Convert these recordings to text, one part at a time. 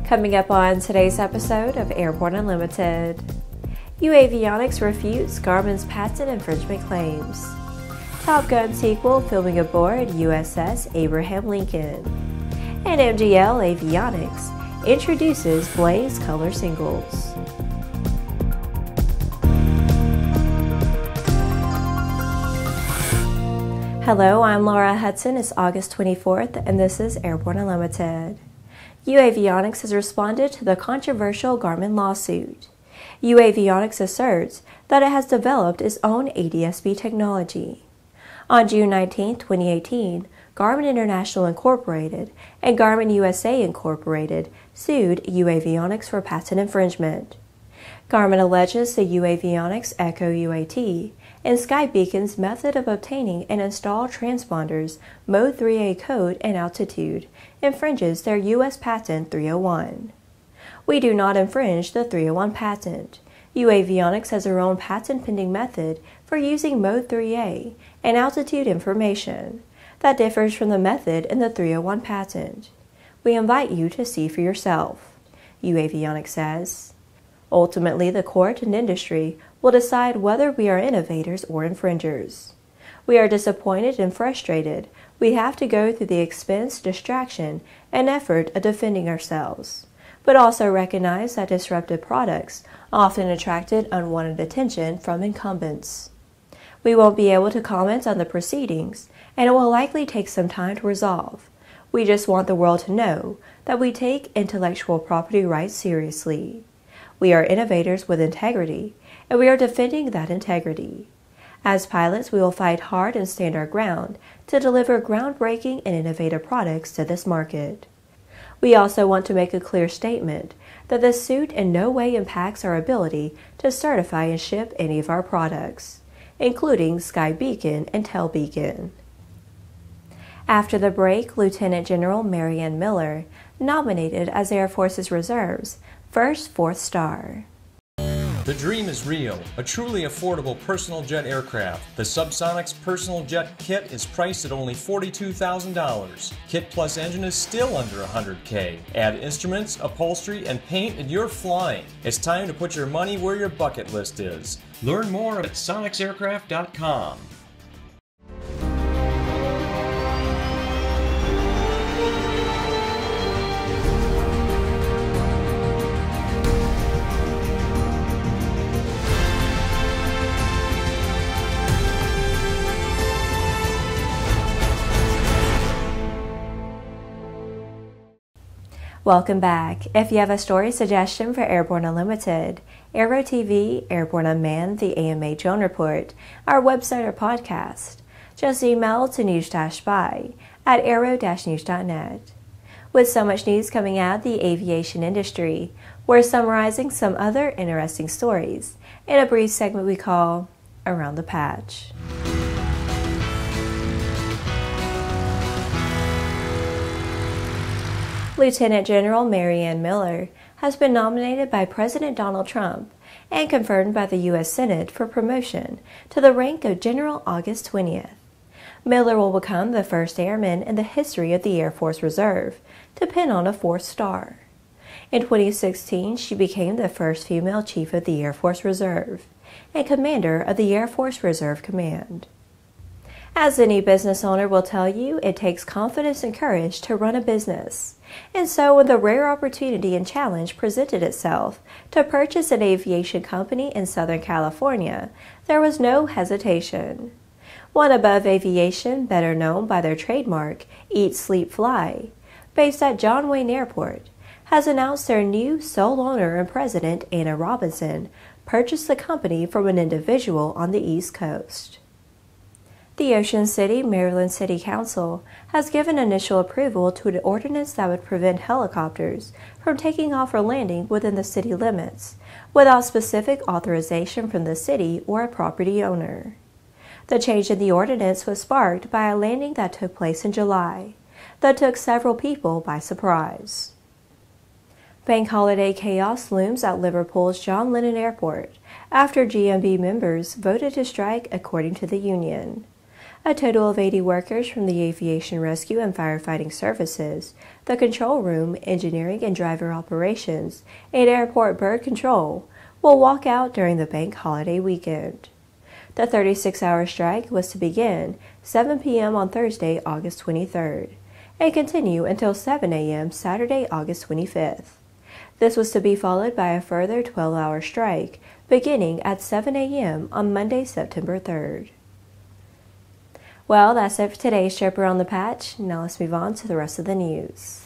Coming up on today's episode of Airborne Unlimited, uAvionix refutes Garmin's patent infringement claims. Top Gun sequel filming aboard USS Abraham Lincoln. And MGL Avionics introduces Blaze color singles. Hello, I'm Laura Hutson. It's August 24th, and this is Airborne Unlimited. uAvionix has responded to the controversial Garmin lawsuit. uAvionix asserts that it has developed its own ADS-B technology. On June 19, 2018, Garmin International Incorporated and Garmin USA Incorporated sued uAvionix for patent infringement. Garmin alleges the uAvionix Echo UAT and SkyBeacon's method of obtaining and install transponders Mode 3A code and altitude infringes their U.S. patent 301. We do not infringe the 301 patent. uAvionix has their own patent-pending method for using Mode 3A and altitude information that differs from the method in the 301 patent. We invite you to see for yourself, uAvionix says. Ultimately, the court and industry will decide whether we are innovators or infringers. We are disappointed and frustrated. We have to go through the expense, distraction, and effort of defending ourselves, but also recognize that disruptive products often attracted unwanted attention from incumbents. We won't be able to comment on the proceedings, and it will likely take some time to resolve. We just want the world to know that we take intellectual property rights seriously. We are innovators with integrity, and we are defending that integrity. As pilots, we will fight hard and stand our ground to deliver groundbreaking and innovative products to this market. We also want to make a clear statement that this suit in no way impacts our ability to certify and ship any of our products, including SkyBeacon and Telbeacon. After the break, Lieutenant General Maryanne Miller, nominated as Air Force's Reserve's first fourth star. The dream is real, a truly affordable personal jet aircraft. The Subsonics Personal Jet Kit is priced at only $42,000. Kit plus engine is still under $100K. Add instruments, upholstery, and paint and you're flying. It's time to put your money where your bucket list is. Learn more at sonicsaircraft.com. Welcome back. If you have a story suggestion for Airborne Unlimited, Aero-TV, Airborne Unmanned, the AMA Drone Report, our website or podcast, just email to news-by@aero-news.net. With so much news coming out of the aviation industry, we're summarizing some other interesting stories in a brief segment we call Around the Patch. Lieutenant General Maryanne Miller has been nominated by President Donald Trump and confirmed by the U.S. Senate for promotion to the rank of General August 20th. Miller will become the first airman in the history of the Air Force Reserve to pin on a fourth star. In 2016, she became the first female chief of the Air Force Reserve and commander of the Air Force Reserve Command. As any business owner will tell you, it takes confidence and courage to run a business. And so when the rare opportunity and challenge presented itself to purchase an aviation company in Southern California, there was no hesitation. One Above Aviation, better known by their trademark, EatSleepFly, based at John Wayne Airport, has announced their new sole owner and president, Anna Robinson, purchased the company from an individual on the East Coast. The Ocean City, Maryland City Council has given initial approval to an ordinance that would prevent helicopters from taking off or landing within the city limits without specific authorization from the city or a property owner. The change in the ordinance was sparked by a landing that took place in July that took several people by surprise. Bank holiday chaos looms at Liverpool's John Lennon Airport after GMB members voted to strike, according to the union. A total of 80 workers from the Aviation Rescue and Firefighting Services, the Control Room, Engineering and Driver Operations, and Airport Bird Control will walk out during the bank holiday weekend. The 36-hour strike was to begin 7 p.m. on Thursday, August 23rd, and continue until 7 a.m. Saturday, August 25th. This was to be followed by a further 12-hour strike beginning at 7 a.m. on Monday, September 3rd. Well, that's it for today's trip around the patch. Now let's move on to the rest of the news.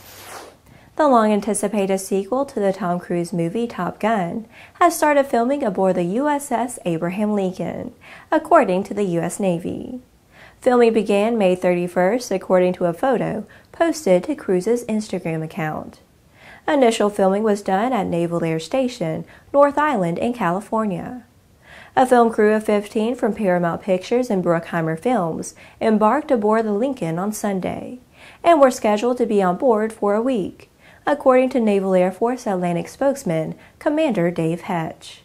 The long-anticipated sequel to the Tom Cruise movie Top Gun has started filming aboard the USS Abraham Lincoln, according to the U.S. Navy. Filming began May 31st, according to a photo posted to Cruise's Instagram account. Initial filming was done at Naval Air Station, North Island in California. A film crew of 15 from Paramount Pictures and Bruckheimer Films embarked aboard the Lincoln on Sunday and were scheduled to be on board for a week, according to Naval Air Force Atlantic spokesman Commander Dave Hetch.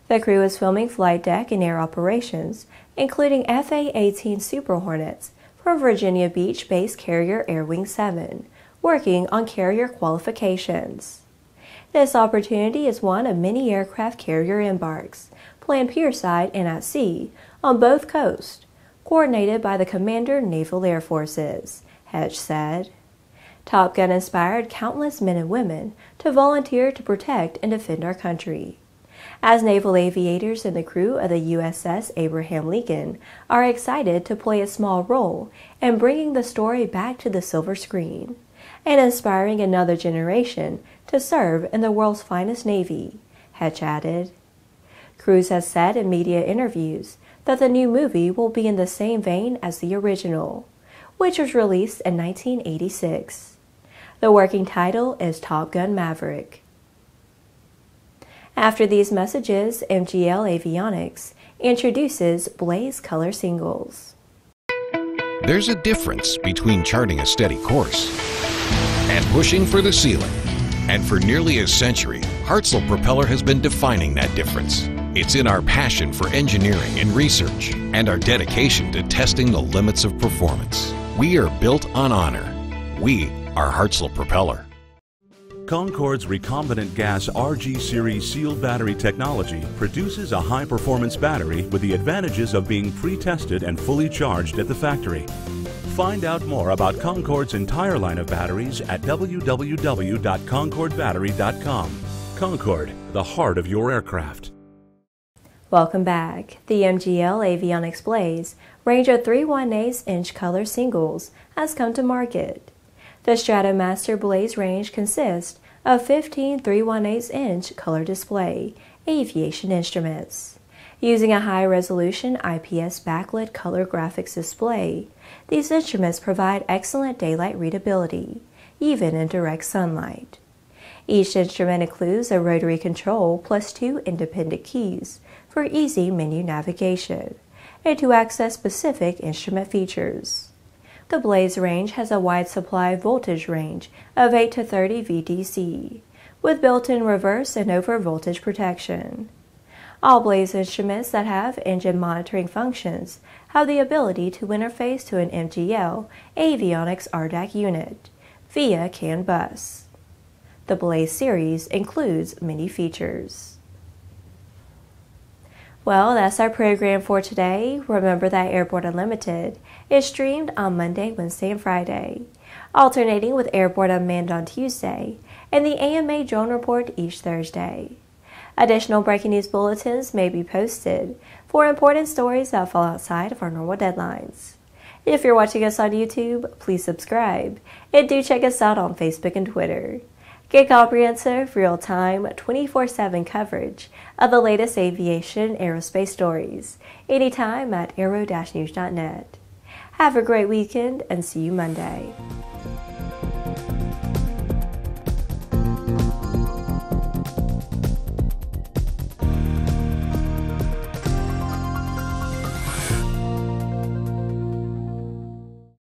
The crew is filming flight deck and air operations, including FA-18 Super Hornets from Virginia Beach-based carrier Air Wing 7, working on carrier qualifications. This opportunity is one of many aircraft carrier embarks, planned pierside and at sea, on both coasts, coordinated by the Commander Naval Air Forces, Hetch said. Top Gun inspired countless men and women to volunteer to protect and defend our country. As naval aviators and the crew of the USS Abraham Lincoln are excited to play a small role in bringing the story back to the silver screen and inspiring another generation to serve in the world's finest Navy, Hetch added. Cruise has said in media interviews that the new movie will be in the same vein as the original, which was released in 1986. The working title is Top Gun Maverick. After these messages, MGL Avionics introduces Blaze Color Singles. There's a difference between charting a steady course and pushing for the ceiling. And for nearly a century, Hartzell Propeller has been defining that difference. It's in our passion for engineering and research and our dedication to testing the limits of performance. We are built on honor. We are Hartzell Propeller. Concorde's recombinant gas RG series sealed battery technology produces a high-performance battery with the advantages of being pre-tested and fully charged at the factory. Find out more about Concorde's entire line of batteries at www.concordebattery.com. Concorde, the heart of your aircraft. Welcome back. The MGL Avionics Blaze range of 3/1/8" color singles has come to market. The Stratomaster Blaze range consists of 15 3/1/8" color display aviation instruments. Using a high-resolution IPS backlit color graphics display, these instruments provide excellent daylight readability, even in direct sunlight. Each instrument includes a rotary control plus 2 independent keys for easy menu navigation and to access specific instrument features. The Blaze range has a wide supply voltage range of 8 to 30 VDC, with built-in reverse and over voltage protection. All Blaze instruments that have engine monitoring functions have the ability to interface to an MGL Avionics RDAC unit via CAN bus. The Blaze series includes many features. Well, that's our program for today. Remember that Airborne Unlimited is streamed on Monday, Wednesday, and Friday, alternating with Airborne Unmanned on Tuesday and the AMA Drone Report each Thursday. Additional breaking news bulletins may be posted for important stories that fall outside of our normal deadlines. If you're watching us on YouTube, please subscribe and do check us out on Facebook and Twitter. Get comprehensive, real-time, 24/7 coverage of the latest aviation aerospace stories anytime at aero-news.net. Have a great weekend and see you Monday.